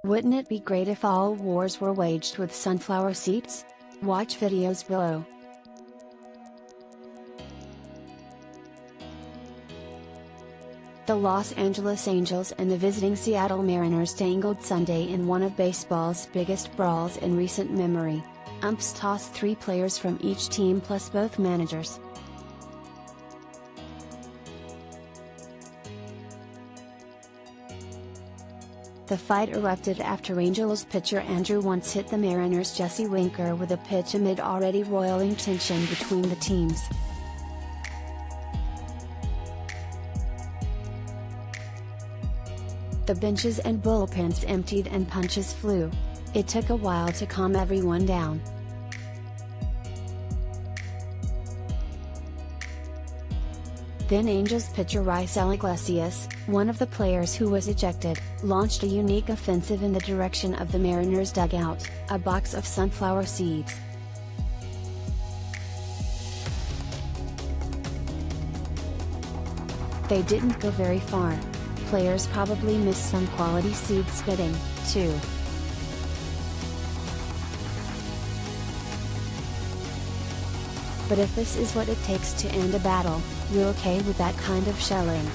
Wouldn't it be great if all wars were waged with sunflower seeds? Watch videos below. The Los Angeles Angels and the visiting Seattle Mariners tangled Sunday in one of baseball's biggest brawls in recent memory. Umps tossed 3 players from each team plus both managers. The fight erupted after Angels pitcher Andrew Wantz hit the Mariners' Jesse Winker with a pitch amid already roiling tension between the teams. The benches and bullpens emptied and punches flew. It took a while to calm everyone down. Then Angels pitcher Raisel Iglesias, one of the players who was ejected, launched a unique offensive in the direction of the Mariners' dugout, a box of sunflower seeds. They didn't go very far. Players probably missed some quality seed spitting, too. But if this is what it takes to end a battle, we're okay with that kind of shelling.